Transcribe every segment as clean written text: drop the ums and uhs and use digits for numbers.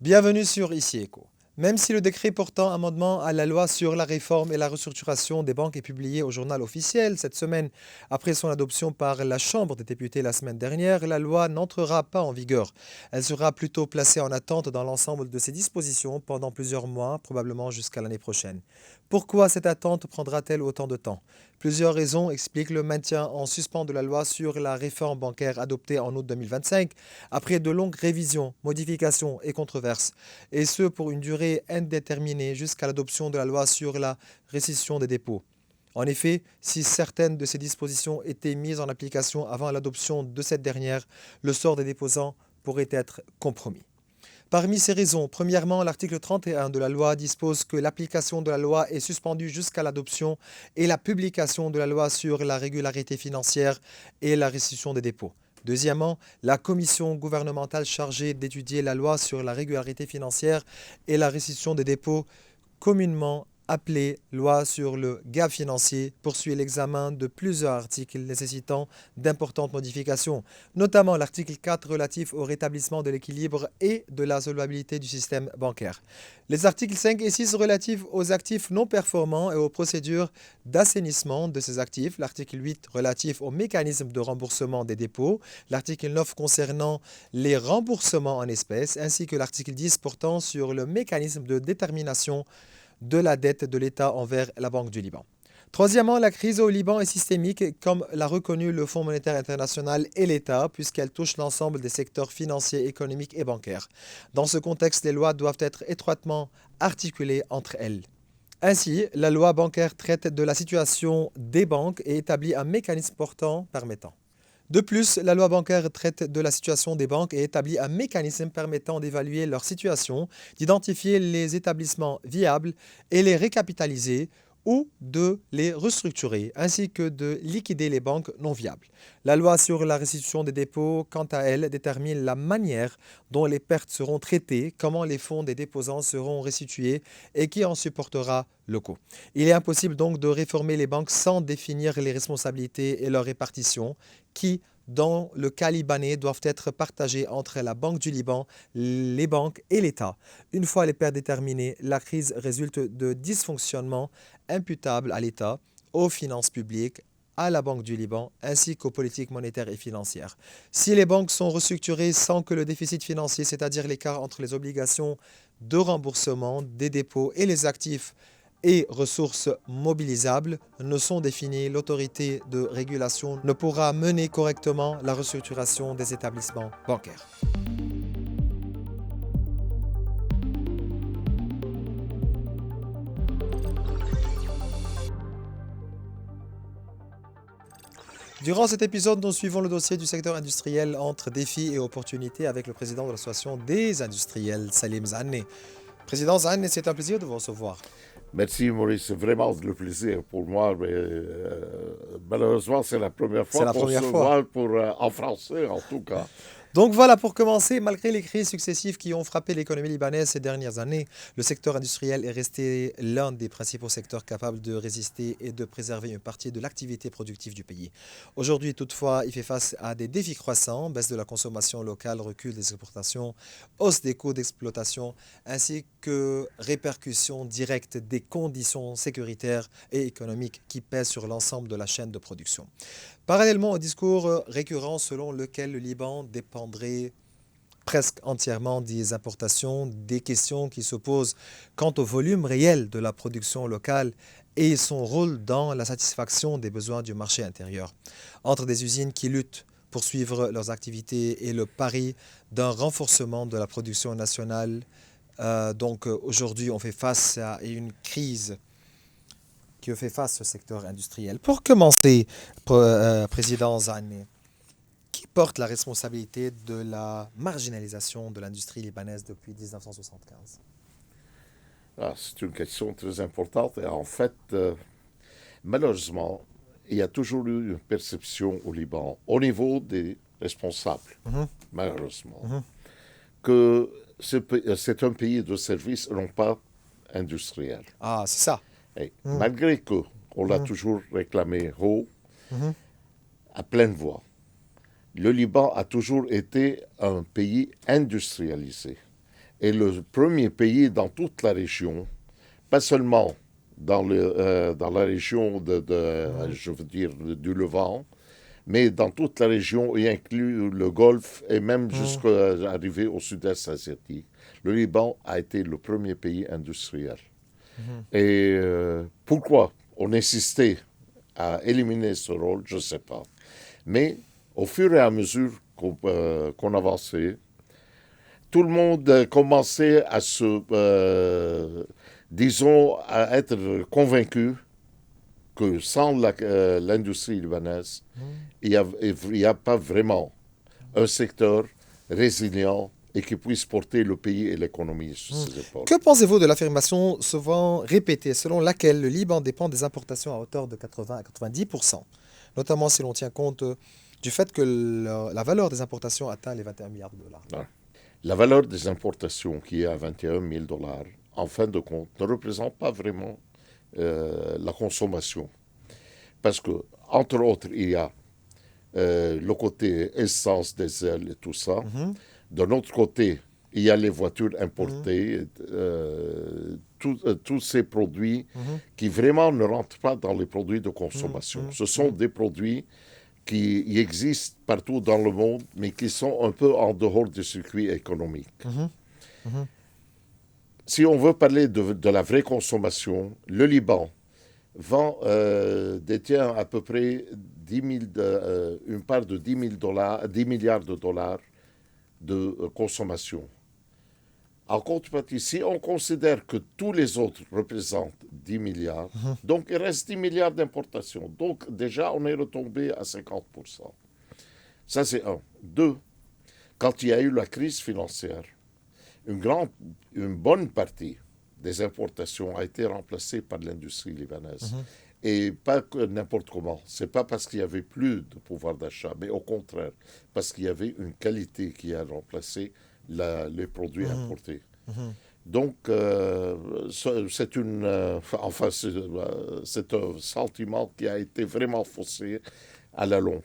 Bienvenue sur Ici Éco. Même si le décret portant amendement à la loi sur la réforme et la restructuration des banques est publié au journal officiel cette semaine, après son adoption par la Chambre des députés la semaine dernière, la loi n'entrera pas en vigueur. Elle sera plutôt placée en attente dans l'ensemble de ses dispositions pendant plusieurs mois, probablement jusqu'à l'année prochaine. Pourquoi cette attente prendra-t-elle autant de temps? Plusieurs raisons expliquent le maintien en suspens de la loi sur la réforme bancaire adoptée en août 2025, après de longues révisions, modifications et controverses, et ce pour une durée indéterminée jusqu'à l'adoption de la loi sur la récession des dépôts. En effet, si certaines de ces dispositions étaient mises en application avant l'adoption de cette dernière, le sort des déposants pourrait être compromis. Parmi ces raisons, premièrement, l'article 31 de la loi dispose que l'application de la loi est suspendue jusqu'à l'adoption et la publication de la loi sur la régularité financière et la restitution des dépôts. Deuxièmement, la commission gouvernementale chargée d'étudier la loi sur la régularité financière et la restitution des dépôts, communément appelée loi sur le gap financier, poursuit l'examen de plusieurs articles nécessitant d'importantes modifications, notamment l'article 4 relatif au rétablissement de l'équilibre et de la solvabilité du système bancaire. Les articles 5 et 6 relatifs aux actifs non performants et aux procédures d'assainissement de ces actifs, l'article 8 relatif au mécanisme de remboursement des dépôts, l'article 9 concernant les remboursements en espèces, ainsi que l'article 10 portant sur le mécanisme de détermination de la dette de l'État envers la Banque du Liban. Troisièmement, la crise au Liban est systémique, comme l'a reconnu le Fonds monétaire international et l'État, puisqu'elle touche l'ensemble des secteurs financiers, économiques et bancaires. Dans ce contexte, les lois doivent être étroitement articulées entre elles. Ainsi, la loi bancaire traite de la situation des banques et établit un mécanisme permettant. De plus, la loi bancaire traite de la situation des banques et établit un mécanisme permettant d'évaluer leur situation, d'identifier les établissements viables et les récapitaliser ou de les restructurer, ainsi que de liquider les banques non viables. La loi sur la restitution des dépôts, quant à elle, détermine la manière dont les pertes seront traitées, comment les fonds des déposants seront restitués et qui en supportera le coût. Il est impossible donc de réformer les banques sans définir les responsabilités et leur répartition, qui, dans le cas libanais, doivent être partagées entre la Banque du Liban, les banques et l'État. Une fois les pertes déterminées, la crise résulte de dysfonctionnements imputables à l'État, aux finances publiques, à la Banque du Liban, ainsi qu'aux politiques monétaires et financières. Si les banques sont restructurées sans que le déficit financier, c'est-à-dire l'écart entre les obligations de remboursement des dépôts et les actifs et ressources mobilisables ne sont définies, l'autorité de régulation ne pourra mener correctement la restructuration des établissements bancaires. Durant cet épisode, nous suivons le dossier du secteur industriel entre défis et opportunités avec le président de l'association des industriels, Salim Zanne. Président Zanne, c'est un plaisir de vous recevoir. Merci Maurice, c'est vraiment le plaisir pour moi, mais malheureusement c'est la première C'est fois la qu'on première se fois. voit en français en tout cas. Donc voilà, pour commencer, malgré les crises successives qui ont frappé l'économie libanaise ces dernières années, le secteur industriel est resté l'un des principaux secteurs capables de résister et de préserver une partie de l'activité productive du pays. Aujourd'hui, toutefois, il fait face à des défis croissants, baisse de la consommation locale, recul des exportations, hausse des coûts d'exploitation, ainsi que répercussions directes des conditions sécuritaires et économiques qui pèsent sur l'ensemble de la chaîne de production. Parallèlement au discours récurrent selon lequel le Liban dépendrait presque entièrement des importations, des questions qui se posent quant au volume réel de la production locale et son rôle dans la satisfaction des besoins du marché intérieur. Entre des usines qui luttent pour suivre leurs activités et le pari d'un renforcement de la production nationale, aujourd'hui on fait face à une crise qui fait face au secteur industriel. Pour commencer, Président Zane, qui porte la responsabilité de la marginalisation de l'industrie libanaise depuis 1975? Ah, c'est une question très importante et en fait, malheureusement, il y a toujours eu une perception au Liban, au niveau des responsables, Mhm, malheureusement, mhm. que c'est un pays de services et non pas industriel. Ah, c'est ça. Et Mhm, malgré que on l'a mhm, toujours réclamé haut, mhm, à pleine voix, le Liban a toujours été un pays industrialisé. est le premier pays dans toute la région, pas seulement dans la région je veux dire, du Levant, mais dans toute la région, y inclut le Golfe et même jusqu'à arriver au sud-est asiatique. Le Liban a été le premier pays industriel. Et pourquoi on insistait à éliminer ce rôle, je ne sais pas. Mais au fur et à mesure qu'on avançait, tout le monde commençait à disons, à être convaincu que sans l'industrie libanaise, il n'y a pas vraiment un secteur résilient et qui puisse porter le pays et l'économie sur ses épaules. Que pensez-vous de l'affirmation souvent répétée selon laquelle le Liban dépend des importations à hauteur de 80 à 90%, notamment si l'on tient compte du fait que la valeur des importations atteint les 21 milliards de dollars? Ouais. La valeur des importations qui est à 21 000 dollars, en fin de compte, ne représente pas vraiment la consommation. Parce que, entre autres, il y a le côté essence, diesel et tout ça. De l'autre côté, il y a les voitures importées, tous ces produits qui vraiment ne rentrent pas dans les produits de consommation. Ce sont des produits qui existent partout dans le monde, mais qui sont un peu en dehors du circuit économique. Si on veut parler de la vraie consommation, le Liban détient à peu près une part de 10 milliards de dollars de consommation. En contrepartie, si on considère que tous les autres représentent 10 milliards, donc il reste 10 milliards d'importations. Donc déjà, on est retombé à 50%. Ça, c'est un. Deux, quand il y a eu la crise financière, une bonne partie des importations a été remplacée par l'industrie libanaise. Et pas n'importe comment. Ce n'est pas parce qu'il n'y avait plus de pouvoir d'achat, mais au contraire, parce qu'il y avait une qualité qui a remplacé les produits importés. Donc, c'est un sentiment qui a été vraiment faussé à la longue.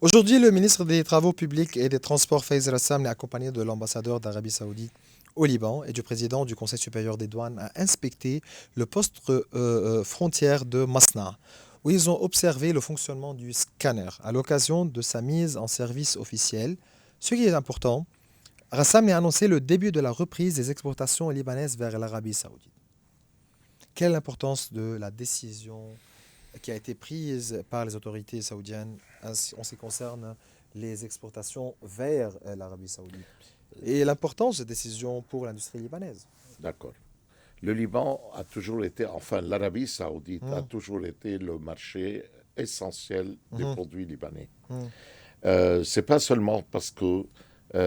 Aujourd'hui, le ministre des Travaux publics et des Transports, Faiz Rassam, est accompagné de l'ambassadeur d'Arabie Saoudite au Liban et du président du Conseil supérieur des douanes, a inspecté le poste frontière de Masna, où ils ont observé le fonctionnement du scanner à l'occasion de sa mise en service officiel. Ce qui est important, Rassam a annoncé le début de la reprise des exportations libanaises vers l'Arabie Saoudite. Quelle est l'importance de la décision qui a été prise par les autorités saoudiennes en ce qui concerne les exportations vers l'Arabie Saoudite et l'importance de cette décision pour l'industrie libanaise? D'accord. Le Liban a toujours été, enfin l'Arabie Saoudite a toujours été le marché essentiel des produits libanais. C'est pas seulement parce que on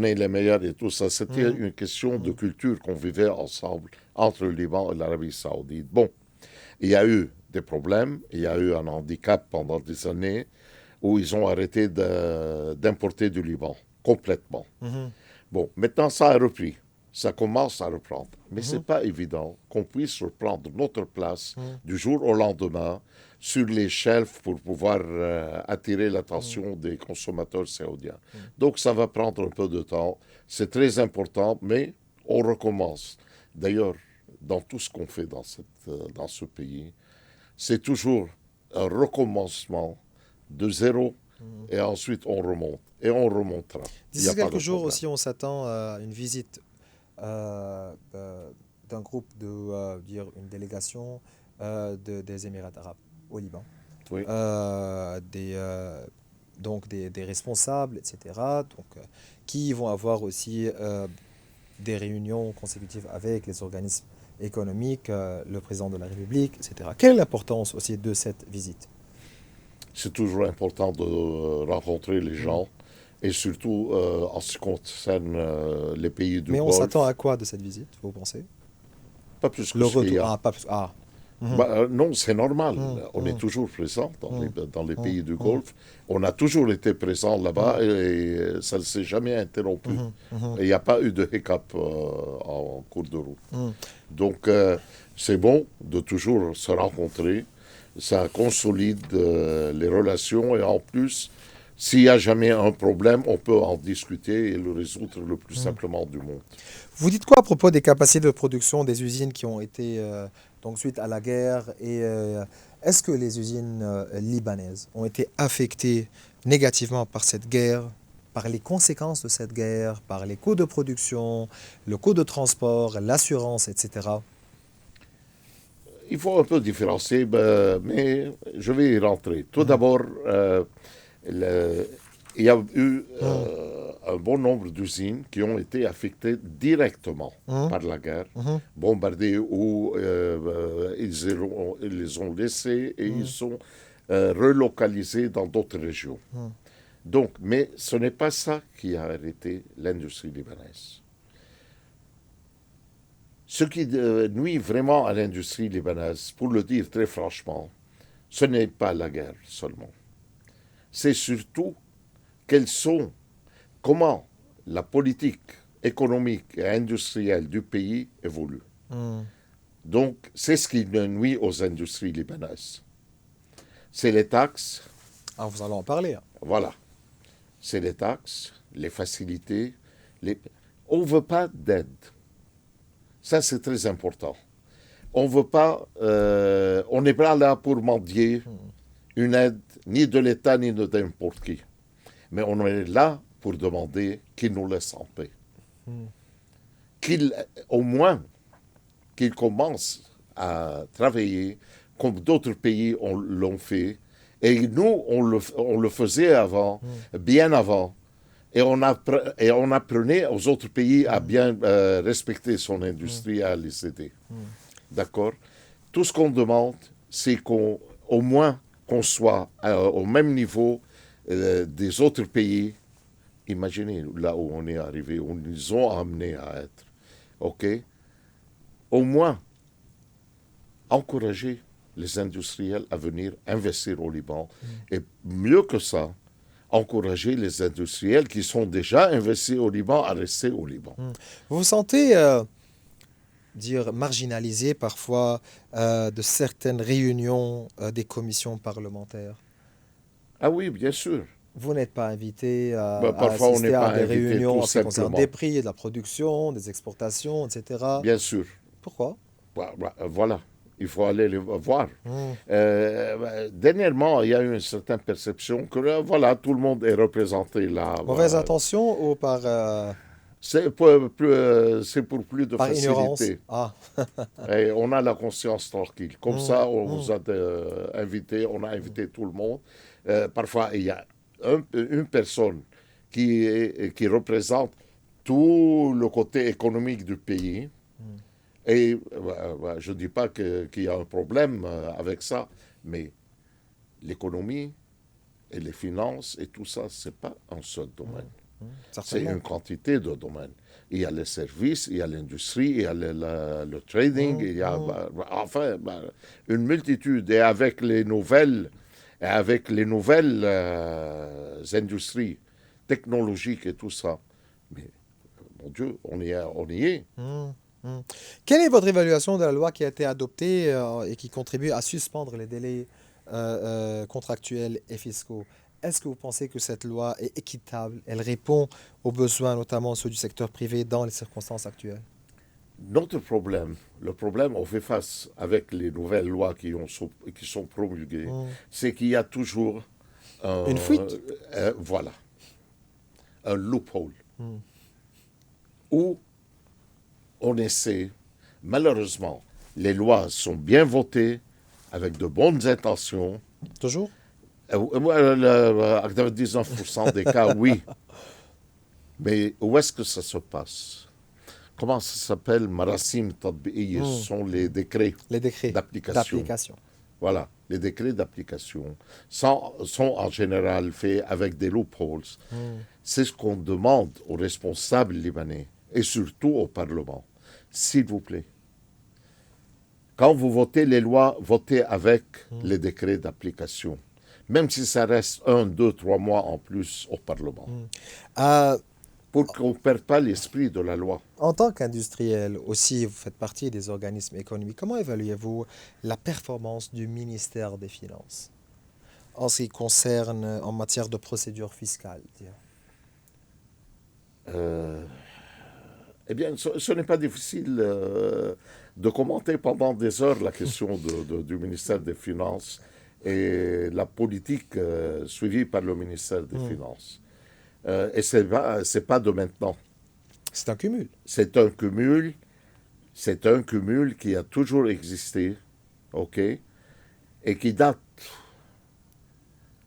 est les meilleurs et tout ça. C'était une question de culture qu'on vivait ensemble entre le Liban et l'Arabie Saoudite. Bon, il y a eu des problèmes, il y a eu un handicap pendant des années où ils ont arrêté d'importer du Liban complètement. Bon, maintenant ça a repris. Ça commence à reprendre. Mais ce n'est pas évident qu'on puisse reprendre notre place du jour au lendemain sur les shelves pour pouvoir attirer l'attention des consommateurs saoudiens. Donc ça va prendre un peu de temps. C'est très important, mais on recommence. D'ailleurs, dans tout ce qu'on fait dans ce pays, c'est toujours un recommencement de zéro et ensuite on remonte. Et on remontera. D'ici quelques jours aussi, on s'attend à une visite d'un groupe une délégation des Émirats arabes au Liban. Oui. Donc des responsables, etc. Qui vont avoir aussi des réunions consécutives avec les organismes économiques, le président de la République, etc. Quelle est l'importance aussi de cette visite? C'est toujours important de rencontrer les gens. Et surtout en ce qui concerne les pays du Golfe. Mais on s'attend à quoi de cette visite, vous pensez? Pas plus que le ce qu'il y retour. a. Ah, pas plus. Ah. Non, c'est normal. On est toujours présent dans les pays du Golfe. On a toujours été présent là-bas et ça ne s'est jamais interrompu. Il n'y a pas eu de hiccup en cours de route. Donc, c'est bon de toujours se rencontrer. Ça consolide les relations et en plus, S'il n'y a jamais un problème, on peut en discuter et le résoudre le plus simplement du monde. Vous dites quoi à propos des capacités de production des usines qui ont été donc suite à la guerre et est-ce que les usines libanaises ont été affectées négativement par cette guerre, par les conséquences de cette guerre, par les coûts de production, le coût de transport, l'assurance, etc. Il faut un peu différencier, mais je vais y rentrer. Tout d'abord, le- il y a eu Mhm, un bon nombre d'usines qui ont été affectées directement mhm, par la guerre, mhm, bombardées ou ils les ont laissées et ils mhm, sont relocalisés dans d'autres régions. mhm, Donc, mais ce n'est pas ça qui a arrêté l'industrie libanaise. Ce qui nuit vraiment à l'industrie libanaise, pour le dire très franchement, ce n'est pas la guerre seulement. C'est surtout quelles sont, comment la politique économique et industrielle du pays évolue. mhm. Donc, c'est ce qui nuit aux industries libanaises. C'est les taxes, Ah, vous allez en parler, hein. voilà. C'est les taxes, les facilités. Les... On ne veut pas d'aide. Ça, c'est très important. On veut pas, on n'est pas là pour mendier une aide ni de l'État ni de n'importe qui. Mais on est là pour demander qu'il nous laisse en paix. Qu'il, au moins, qu'il commence à travailler comme d'autres pays l'ont fait. Et nous, on le faisait avant, bien avant. Et on apprenait aux autres pays à bien respecter son industrie, à les aider. D'accord? Tout ce qu'on demande, c'est qu'au moins qu'on soit au même niveau des autres pays. Imaginez là où on est arrivé, où ils nous ont amenés à être. OK? Au moins, encourager les industriels à venir investir au Liban. Et mieux que ça, encourager les industriels qui sont déjà investis au Liban à rester au Liban. Vous vous sentez dire marginalisé parfois de certaines réunions des commissions parlementaires. Ah oui, bien sûr. Vous n'êtes pas invité Ben, à parfois, on n'est assister à pas des invité réunions tout en ce qui concerne des simplement. prix, de la production, des exportations, etc. Bien sûr. Pourquoi? Voilà. Il faut aller les voir. Hmm. Dernièrement, il y a eu une certaine perception que voilà, tout le monde est représenté là. Mauvaise intention ou C'est pour plus de par ignorance? facilité. Ah. Et on a la conscience tranquille. Comme Hmm, ça, on hmm, vous a invité, on a invité tout le monde. Parfois, il y a une personne qui représente tout le côté économique du pays. Et je ne dis pas qu'il y a un problème avec ça, mais l'économie et les finances et tout ça, ce n'est pas un seul domaine. C'est certainement. une quantité de domaines. Il y a les services, il y a l'industrie, il y a le trading, Hmm, il y a hmm, enfin une multitude. Et avec les nouvelles industries technologiques et tout ça. Mais mon Dieu, on y est. hmm, hmm. Quelle est votre évaluation de la loi qui a été adoptée et qui contribue à suspendre les délais contractuels et fiscaux? Est-ce que vous pensez que cette loi est équitable? Elle répond aux besoins, notamment ceux du secteur privé, dans les circonstances actuelles? Notre problème, le problème on fait face avec les nouvelles lois qui sont promulguées, Hmm. c'est qu'il y a toujours Une un, fuite? voilà, un loophole Hmm. où on essaie, malheureusement, les lois sont bien votées avec de bonnes intentions. Toujours? À 99% des cas, oui. Mais où est-ce que ça se passe? Comment ça s'appelle? Marasim Tatbi'iyya, ce Hmm. sont les décrets Les décrets d'application. d'application. Voilà, les décrets d'application sont en général faits avec des loopholes. Hmm. C'est ce qu'on demande aux responsables libanais et surtout au Parlement. S'il vous plaît, quand vous votez les lois, votez avec les décrets d'application. Même si ça reste 1, 2, 3 mois en plus au Parlement. Euh, Pour qu'on ne perde pas l'esprit de la loi. En tant qu'industriel aussi, vous faites partie des organismes économiques. Comment évaluez-vous la performance du ministère des Finances en ce qui concerne en matière de procédure fiscale. Euh, eh bien, ce n'est pas difficile de commenter pendant des heures la question du ministère des Finances et la politique suivie par le ministère des Finances. Et c'est pas de maintenant. C'est un cumul. C'est un cumul qui a toujours existé, ok, et qui date,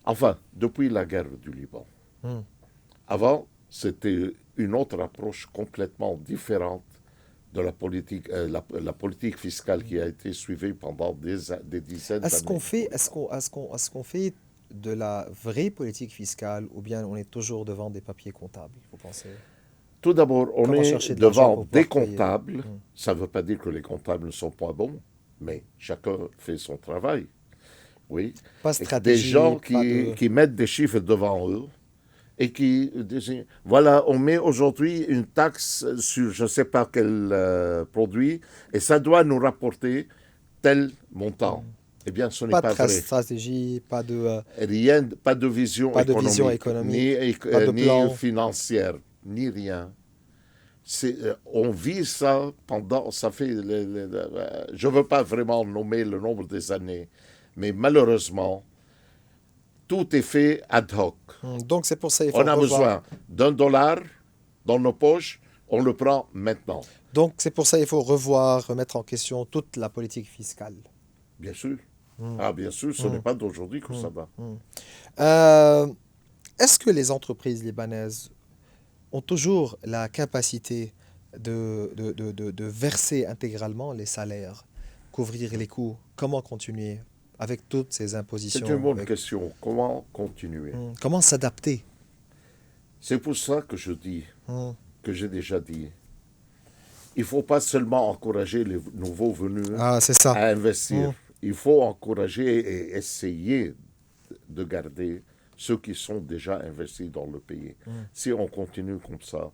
enfin, depuis la guerre du Liban. Avant, c'était une autre approche complètement différente de la politique fiscale qui a été suivie pendant des dizaines d'années. Est-ce qu'on fait de la vraie politique fiscale ou bien on est toujours devant des papiers comptables, vous pensez? Tout d'abord, on Comment est chercher de l'argent devant pour des pouvoir payer? comptables. Ça ne veut pas dire que les comptables ne sont pas bons, mais chacun fait son travail. Oui. Pas de Et des stratégie, gens pas de... qui mettent des chiffres devant eux et qui disent, voilà, on met aujourd'hui une taxe sur je ne sais pas quel produit et ça doit nous rapporter tel montant. Eh bien, ce n'est Pas de pas vrai. stratégie, Rien, pas de vision pas de vision économique, économique, pas de ni plan. financière, ni rien. On vit ça pendant, ça fait, je ne veux pas vraiment nommer le nombre des années, mais malheureusement, tout est fait ad hoc. Donc c'est pour ça qu'il faut On a revoir. besoin $1 dans nos poches, on le prend maintenant. Donc c'est pour ça qu'il faut revoir, remettre en question toute la politique fiscale. Bien sûr. Ah, bien sûr, ce n'est pas d'aujourd'hui que ça va. Euh, Est-ce que les entreprises libanaises ont toujours la capacité de verser intégralement les salaires, couvrir les coûts? Comment continuer avec toutes ces C'est une impositions? bonne question. Comment continuer? Comment s'adapter? C'est pour ça que je dis, Hum. que j'ai déjà dit, il ne faut pas seulement encourager les nouveaux venus Ah, c'est ça. à investir. Hum. Il faut encourager et essayer de garder ceux qui sont déjà investis dans le pays. Si on continue comme ça,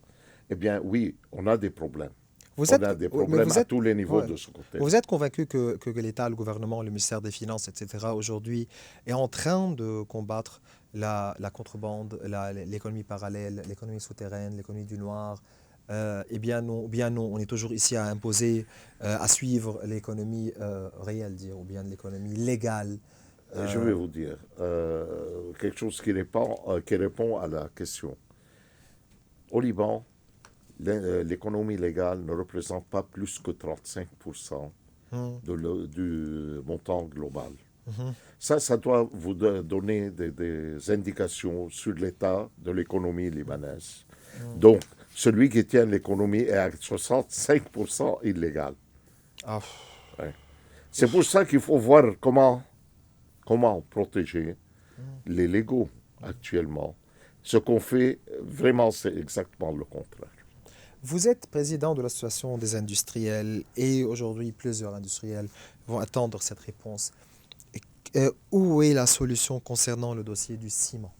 eh bien oui, on a des problèmes. Vous On êtes, a des oui, mais problèmes vous à êtes, tous les niveaux ouais. de ce côté. Vous êtes convaincu que l'État, le gouvernement, le ministère des Finances, etc., aujourd'hui, est en train de combattre la contrebande, l'économie parallèle, l'économie souterraine, l'économie du noir, ou bien non, on est toujours ici à imposer, à suivre l'économie réelle, ou bien l'économie légale. Je vais vous dire quelque chose qui répond à la question. Au Liban, l'économie légale ne représente pas plus que 35% du montant global. Ça doit vous donner des indications sur l'état de l'économie libanaise. Donc, celui qui tient l'économie est à 65% illégal. Ah, Ouais. C'est pour ça qu'il faut voir comment protéger les légaux actuellement. Ce qu'on fait, vraiment, c'est exactement le contraire. vous êtes président de l'association des industriels et aujourd'hui plusieurs industriels vont attendre cette réponse. Où est la solution concernant le dossier du ciment?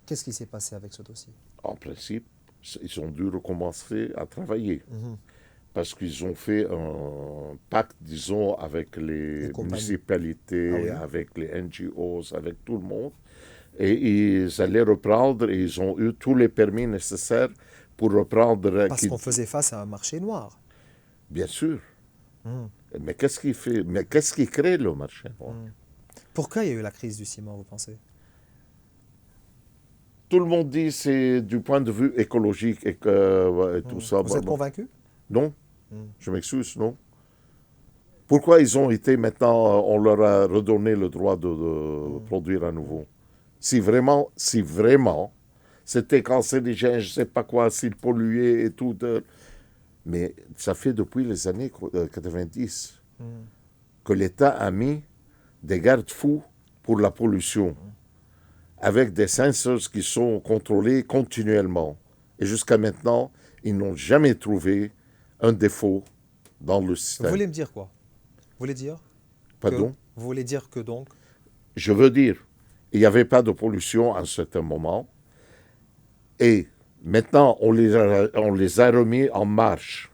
Qu'est-ce qui s'est passé avec ce dossier? En principe, ils ont dû recommencer à travailler Mhm. parce qu'ils ont fait un pacte, disons, avec Les les compagnies. municipalités, Ah oui. avec les NGOs, avec tout le monde. Et ils allaient reprendre et ils ont eu tous les permis nécessaires pour reprendre. Parce qu'on faisait face à un marché noir. Bien sûr. Mhm. Mais qu'est-ce qui fait? Mais qu'est-ce qui crée le marché noir? Pourquoi il y a eu la crise du ciment, vous pensez? Tout le monde dit c'est du point de vue écologique et que et tout ça. Vous êtes convaincu? Non, je m'excuse, non. Pourquoi ils ont été maintenant, on leur a redonné le droit de produire à nouveau? Si vraiment, c'était cancérigène, je ne sais pas quoi, s'ils polluaient et tout. Mais ça fait depuis les années 90 que l'État a mis des garde-fous pour la pollution, avec des sensors qui sont contrôlés continuellement. Et jusqu'à maintenant, ils n'ont jamais trouvé un défaut dans le Vous système. voulez me dire quoi? Vous voulez dire Pardon? Vous voulez dire que donc? Je veux dire, il n'y avait pas de pollution à un certain moment. Et maintenant, on les a remis en marche.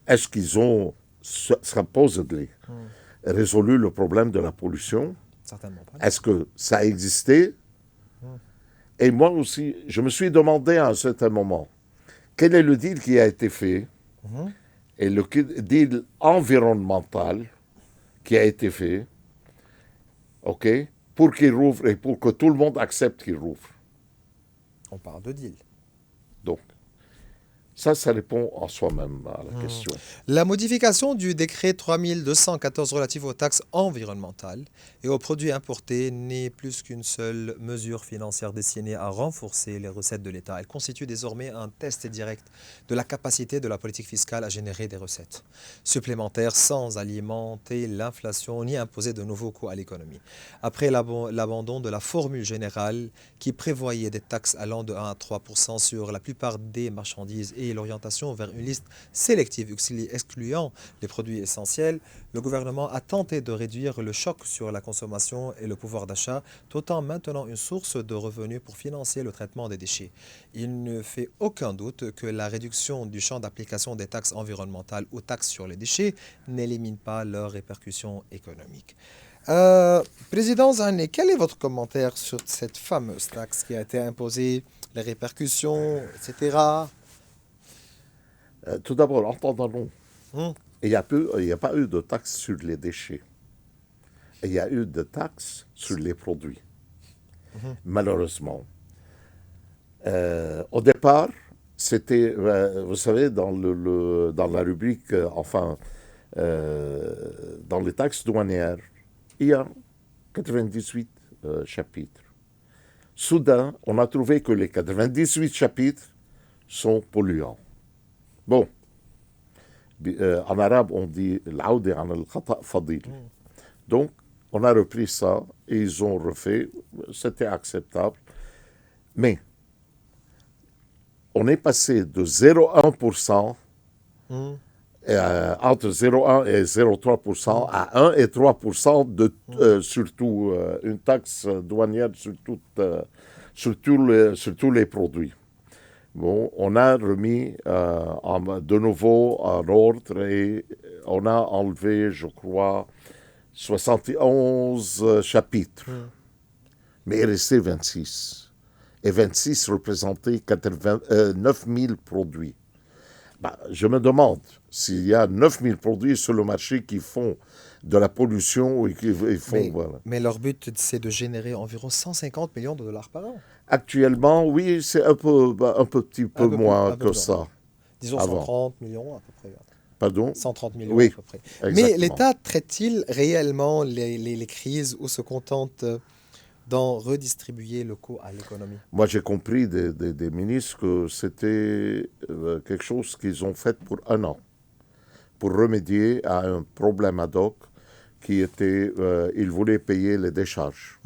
Est-ce qu'ils ont supposedly résolu le problème de la pollution? Certainement pas. Est-ce que ça a existé? Et moi aussi, je me suis demandé à un certain moment, quel est le deal qui a été fait Mhm. et le deal environnemental qui a été fait, OK, pour qu'il rouvre et pour que tout le monde accepte qu'il rouvre. On parle de deal. Donc, ça répond en soi-même à la question. La modification du décret 3214 relatif aux taxes environnementales et aux produits importés n'est plus qu'une seule mesure financière destinée à renforcer les recettes de l'État. Elle constitue désormais un test direct de la capacité de la politique fiscale à générer des recettes supplémentaires sans alimenter l'inflation ni imposer de nouveaux coûts à l'économie. Après l'abandon de la formule générale qui prévoyait des taxes allant de 1 à 3% sur la plupart des marchandises et l'orientation vers une liste sélective excluant les produits essentiels, le gouvernement a tenté de réduire le choc sur la consommation et le pouvoir d'achat tout en maintenant une source de revenus pour financer le traitement des déchets. Il ne fait aucun doute que la réduction du champ d'application des taxes environnementales ou taxes sur les déchets n'élimine pas leurs répercussions économiques. Président Zané, quel est votre commentaire sur cette fameuse taxe qui a été imposée, les répercussions, etc. Tout d'abord, entendons-nous. Hmm. Il n'y a pas eu de taxe sur les déchets. Il y a eu de taxes sur les produits, malheureusement. Au départ, c'était, vous savez, dans la rubrique, dans les taxes douanières, il y a 98 chapitres. Soudain, on a trouvé que les 98 chapitres sont polluants. Bon, en arabe, on dit «L'Aoudi an al-Khata fadil». Donc, on a repris ça et ils ont refait. C'était acceptable. Mais, on est passé de 0,1% entre 0,1 et 0,3% à 1 et 3% de surtout une taxe douanière sur tous les produits. Bon, on a remis de nouveau en ordre et on a enlevé, je crois, 71 chapitres. Mais il restait 26. Et 26 représentaient 9 000 produits. Ben, je me demande s'il y a 9 000 produits sur le marché qui font de la pollution et qui font... Mais leur but, c'est de générer environ 150 millions de dollars par an. Actuellement, oui, c'est un petit peu moins que ça. Disons avant. 130 millions à peu près. Pardon? 130 millions Oui, à peu près. exactement. Mais l'État traite-t-il réellement les crises ou se contente d'en redistribuer le coût à l'économie? Moi, j'ai compris des ministres que c'était quelque chose qu'ils ont fait pour 1 an, pour remédier à un problème ad hoc qui était, ils voulaient payer les décharges.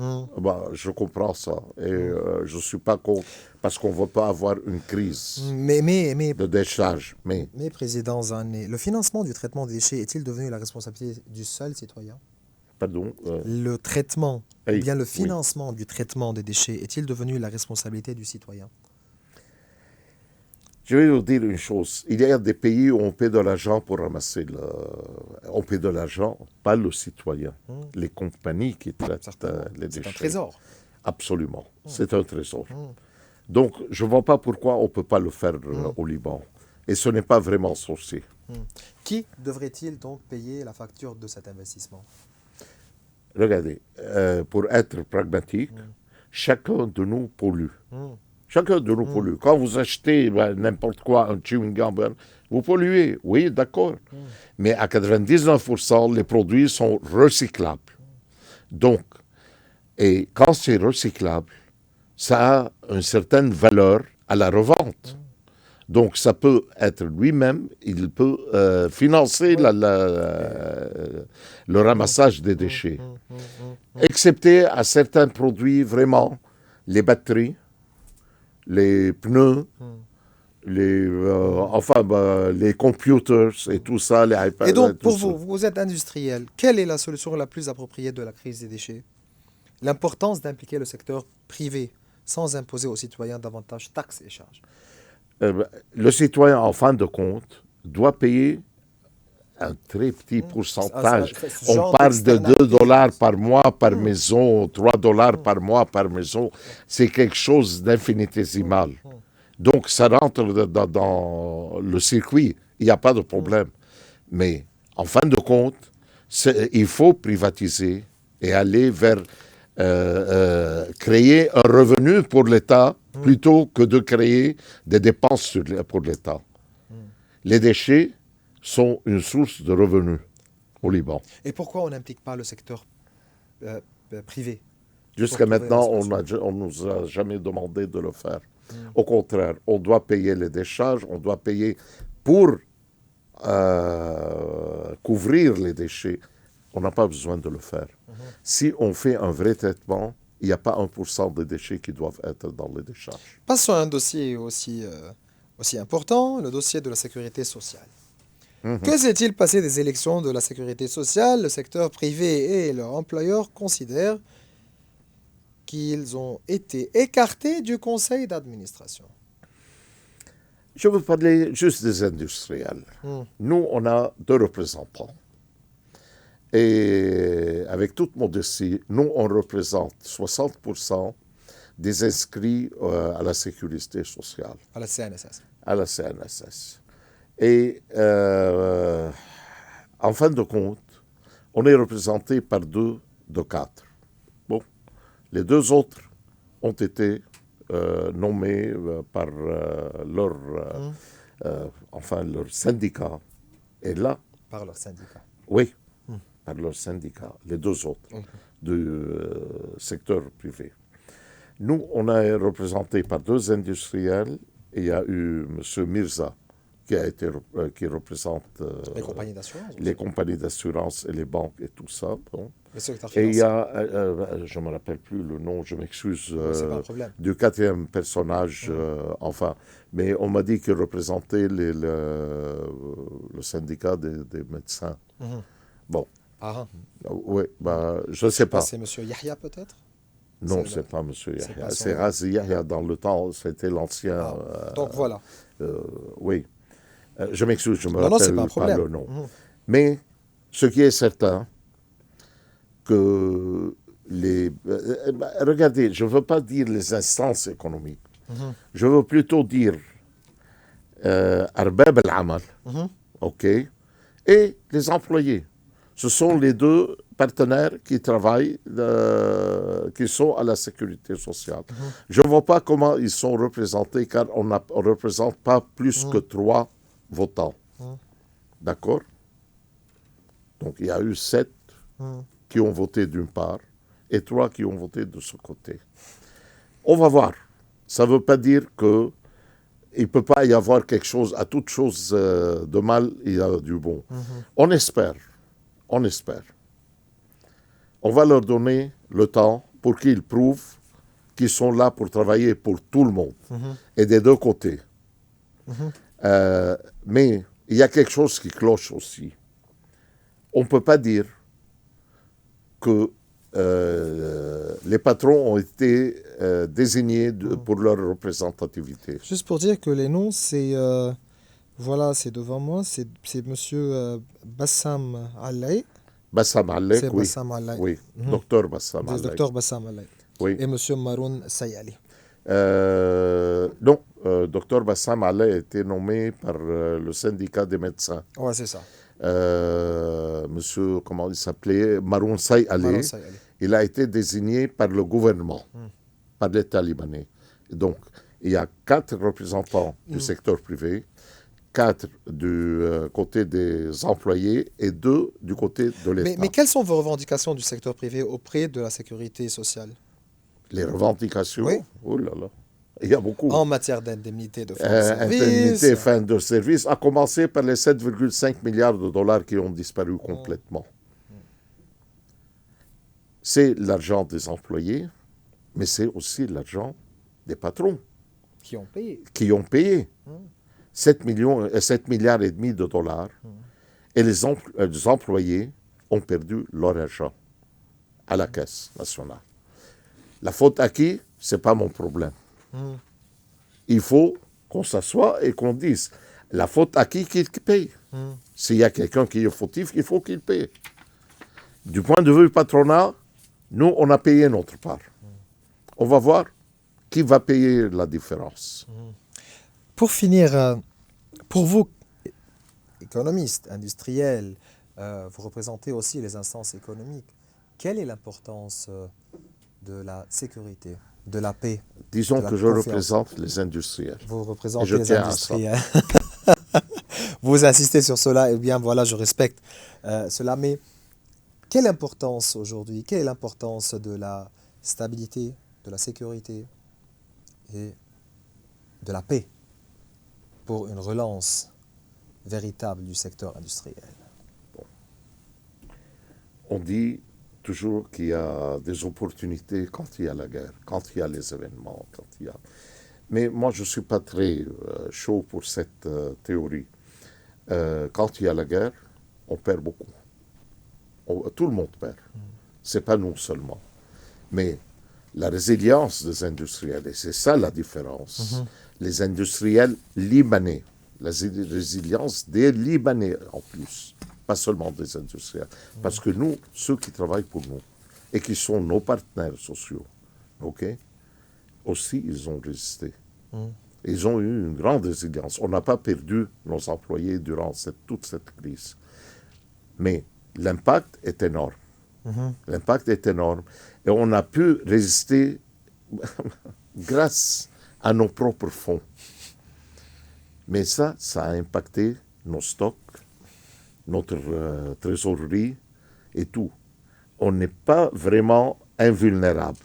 Je comprends ça et je ne suis pas contre parce qu'on ne veut pas avoir une crise de décharge. Mais Président Zané, le financement du traitement des déchets est-il devenu la responsabilité du seul citoyen? Pardon? Le traitement, ou bien le oui. financement du traitement des déchets est-il devenu la responsabilité du citoyen? Je vais vous dire une chose. Il y a des pays où on paie de l'argent pour ramasser on paie de l'argent, pas le citoyen. Les compagnies qui traitent les déchets. C'est un trésor. Absolument. C'est un trésor. Donc, je ne vois pas pourquoi on ne peut pas le faire au Liban. Et ce n'est pas vraiment sorcier. Qui devrait-il donc payer la facture de cet investissement? Regardez, pour être pragmatique, chacun de nous pollue. Chacun de nous pollue. Quand vous achetez n'importe quoi, un chewing gum, vous polluez. Oui, d'accord. Mais à 99%, les produits sont recyclables. Donc, et quand c'est recyclable, ça a une certaine valeur à la revente. Donc, ça peut être lui-même, il peut financer le ramassage des déchets. Excepté à certains produits, vraiment, les batteries, les pneus, les computers et tout ça, les iPads. Et donc, pour vous, vous êtes industriel, quelle est la solution la plus appropriée de la crise des déchets? L'importance d'impliquer le secteur privé sans imposer aux citoyens davantage taxes et charges. Le citoyen, en fin de compte, doit payer un très petit Ce pourcentage. On genre parle de 2 d'externalité. dollars par mois par maison, 3 dollars par mois par maison. C'est quelque chose d'infinitésimal. Donc, ça rentre dans le circuit. Il n'y a pas de problème. Mais, en fin de compte, il faut privatiser et aller vers créer un revenu pour l'État plutôt que de créer des dépenses pour l'État. Les déchets sont une source de revenus au Liban. Et pourquoi on n'implique pas le secteur privé? Jusqu'à Pour trouver maintenant, la solution. on nous a jamais demandé de le faire. Au contraire, on doit payer les décharges, on doit payer pour couvrir les déchets. On n'a pas besoin de le faire. Si on fait un vrai traitement, il n'y a pas 1% des déchets qui doivent être dans les décharges. Passons à un dossier aussi important, le dossier de la sécurité sociale. Que s'est-il passé des élections de la sécurité sociale? Le secteur privé et leur employeur considèrent qu'ils ont été écartés du conseil d'administration. Je veux parler juste des industriels. Nous, on a 2 représentants. Et avec toute modestie, nous, on représente 60% des inscrits à la sécurité sociale, À la CNSS. à la CNSS. Et en fin de compte, on est représenté par 2 de 4. Bon, les 2 autres ont été nommés par leur syndicat. Et là, Par leur syndicat. oui, par leur syndicat, les 2 autres du secteur privé. Nous, on est représenté par 2 industriels. Et il y a eu M. Mirza, qui représente Les compagnies d'assurance. les compagnies d'assurance et les banques et tout ça. Bon. Le secteur Et il financier. y a, je ne me rappelle plus le nom, je m'excuse, C'est pas un problème. du 4e personnage, mais on m'a dit qu'il représentait le syndicat des médecins. Bon, Ah, oui, je ne sais pas. c'est M. Yahya peut-être? Non, c'est c'est pas M. Yahya. pas son C'est nom. Razi Yahya. Dans le temps, c'était l'ancien. Donc voilà. Oui. Je m'excuse, je me Non, c'est rappelle pas un pas problème. le nom. Mais ce qui est certain, que regardez, je ne veux pas dire les instances économiques. Je veux plutôt dire Arbab al-Amal, OK, et les employés. Ce sont les 2 partenaires qui travaillent, qui sont à la sécurité sociale. Je ne vois pas comment ils sont représentés, car on ne représente pas plus que 3 votants. D'accord? Donc, il y a eu 7 qui ont voté d'une part et 3 qui ont voté de ce côté. On va voir. Ça ne veut pas dire que il ne peut pas y avoir quelque chose, à toute chose de mal, il y a du bon. On espère. On espère. On va leur donner le temps pour qu'ils prouvent qu'ils sont là pour travailler pour tout le monde et des 2 côtés. Mais il y a quelque chose qui cloche aussi. On ne peut pas dire que les patrons ont été désignés pour leur représentativité. Juste pour dire que les noms, c'est voilà, c'est devant moi, c'est Monsieur Bassam Alaï, Bassam Allek, c'est oui. Bassam Alaï, Oui, docteur Bassam Allek. docteur Bassam Alaï, Oui. et Monsieur Maroun Sayali. Non, docteur Bassam Allek a été nommé par le syndicat des médecins. Ouais, c'est ça. Monsieur, comment il s'appelait, Maroun Sayali. Maroun Sayali. Il a été désigné par le gouvernement, par l'État libanais. Donc, il y a 4 représentants du secteur privé, 4 du côté des employés et 2 du côté de l'État. Mais quelles sont vos revendications du secteur privé auprès de la sécurité sociale? Les revendications, Oui. oh là là, il y a beaucoup. En matière d'indemnité de fin de Indemnité, service. fin de service, à commencer par les 7,5 milliards de dollars qui ont disparu complètement. C'est l'argent des employés, mais c'est aussi l'argent des patrons Qui ont payé. qui ont payé 7 milliards et demi de dollars. Et les employés ont perdu leur argent à la Caisse nationale. La faute à qui? Ce n'est pas mon problème. Il faut qu'on s'assoie et qu'on dise. La faute à qui paye? Mm. S'il y a quelqu'un qui est fautif, il faut qu'il paye. Du point de vue patronat, nous, on a payé notre part. On va voir qui va payer la différence. Pour finir, pour vous, économistes, industriels, vous représentez aussi les instances économiques. Quelle est l'importance de la sécurité, de la paix? Disons la que je confiance. représente les industriels. Vous Et représentez je les tiens à ça. industriels. Vous insistez sur cela, et bien voilà, je respecte cela. Mais quelle importance aujourd'hui, quelle est l'importance de la stabilité, de la sécurité et de la paix pour une relance véritable du secteur industriel? On dit toujours qu'il y a des opportunités quand il y a la guerre, quand il y a les événements, quand il y a... Mais moi, je ne suis pas très chaud pour cette théorie. Quand il y a la guerre, on perd beaucoup. Tout le monde perd. Ce n'est pas nous seulement. Mais la résilience des industriels, et c'est ça la différence. Les industriels libanais, la résilience des Libanais en plus, pas seulement des industriels. Parce que nous, ceux qui travaillent pour nous et qui sont nos partenaires sociaux, ok, aussi ils ont résisté. Ils ont eu une grande résilience. On n'a pas perdu nos employés durant toute cette crise. Mais l'impact est énorme. L'impact est énorme. Et on a pu résister grâce à nos propres fonds. Mais ça a impacté nos stocks, notre trésorerie et tout. On n'est pas vraiment invulnérable.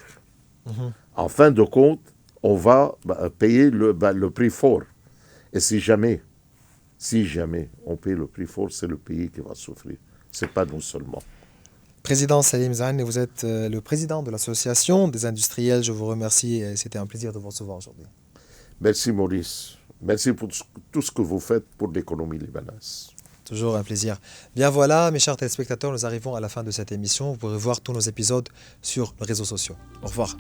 En fin de compte, on va payer le prix fort. Et si jamais on paye le prix fort, c'est le pays qui va souffrir. Ce n'est pas nous seulement. Président Salim Zane, vous êtes le président de l'association des industriels. Je vous remercie et c'était un plaisir de vous recevoir aujourd'hui. Merci Maurice. Merci pour tout ce que vous faites pour l'économie libanaise. Toujours un plaisir. Bien voilà, mes chers téléspectateurs, nous arrivons à la fin de cette émission. Vous pourrez voir tous nos épisodes sur les réseaux sociaux. Au revoir.